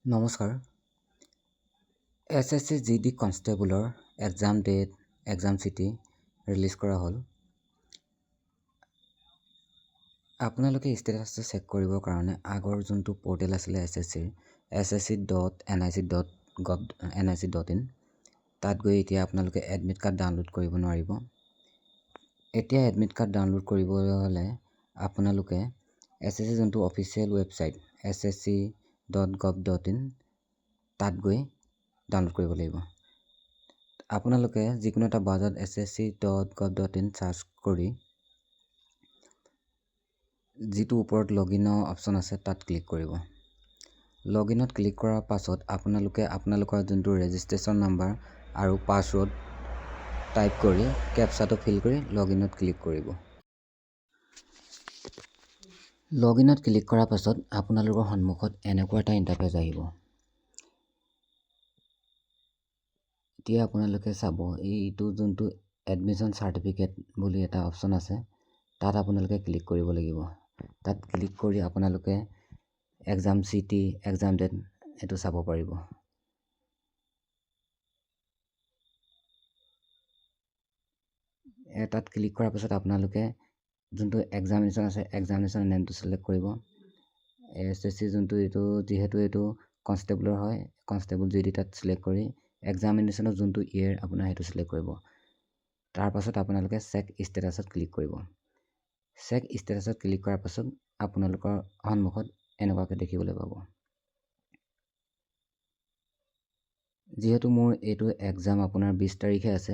নমস্কাৰ। SSC GD কনষ্টেবলৰ exam date, exam city release কৰা হ'ল। আপোনালোকে ষ্টেটাছটো চেক কৰিবৰ কাৰণে আগৰ যোনটো পৰ্টেল আছিলে ssc.nic.gov.nic.in তাত গৈ এতিয়া আপোনালোকে এডমিট কাৰ্ড ডাউনলোড কৰিব নোৱাৰিব। এতিয়া এডমিট কাৰ্ড ডাউনলোড কৰিবলৈ হ'লে আপোনালোকে SSC যোনটো অফিচিয়েল ৱেবছাইট ssc.gov.in তাত গৈ ডাউনলোড কৰিব লাগিব। আপোনালোকে যিকোনো এটা ব্ৰাউজাৰত ssc.gov.in চাৰ্চ কৰি যিটো ওপৰত লগইনৰ অপশ্যন আছে তাত ক্লিক কৰিব। লগইনত ক্লিক কৰাৰ পাছত আপোনালোকে আপোনালোকৰ যোনটো ৰেজিষ্ট্ৰেশ্যন নাম্বাৰ আৰু পাছৱৰ্ড টাইপ কৰি কেপচাটো ফিল কৰি লগইনত ক্লিক কৰিব। লগইনত ক্লিক কৰাৰ পাছত আপোনালোকৰ সন্মুখত এনেকুৱা এটা ইণ্টাৰফেচ আহিব। এতিয়া আপোনালোকে চাব এইটো যোনটো এডমিশ্যন চাৰ্টিফিকেট বুলি এটা অপশ্যন আছে তাত আপোনালোকে ক্লিক কৰিব লাগিব। তাত ক্লিক কৰি আপোনালোকে এক্সাম চিটি, এক্সাম ডেট এইটো চাব পাৰিব। তাত ক্লিক কৰাৰ পাছত আপোনালোকে যোনটো এক্সামিনেশ্যন আছে এক্সামিনেশ্যন নেমটো চিলেক্ট কৰিব। SSC যোনটো যিহেতু এইটো কনষ্টেবলৰ হয়, কনষ্টেবল GD তাত চিলেক্ট কৰি এক্সামিনেশ্যনৰ যোনটো ইয়েৰ আপোনাৰ সেইটো চিলেক্ট কৰিব। তাৰপাছত আপোনালোকে চেক ষ্টেটাছত ক্লিক কৰিব। চেক ষ্টেটাছত ক্লিক কৰাৰ পাছত আপোনালোকৰ সন্মুখত এনেকুৱাকৈ দেখিবলৈ পাব। যিহেতু মোৰ এইটো এক্সাম আপোনাৰ 20 তাৰিখে আছে,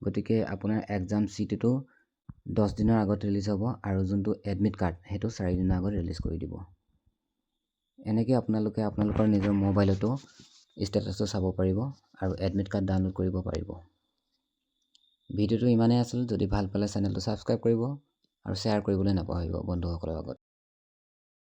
গতিকে আপোনাৰ এক্সাম চিটিটো 10 দিনৰ আগত ৰিলিজ হ'ব আৰু যোনটো এডমিট কাৰ্ড সেইটো 4 দিনৰ আগত ৰিলিজ কৰি দিব। এনেকৈ আপোনালোকে আপোনালোকৰ নিজৰ মোবাইলতো ষ্টেটাছটো চাব পাৰিব আৰু এডমিট কাৰ্ড ডাউনলোড কৰিব পাৰিব। ভিডিঅ'টো ইমানেই আছিল। যদি ভাল পালে চেনেলটো ছাবস্ক্ৰাইব কৰিব আৰু শ্বেয়াৰ কৰিবলৈ নাপাহৰিব বন্ধুসকলৰ লগত।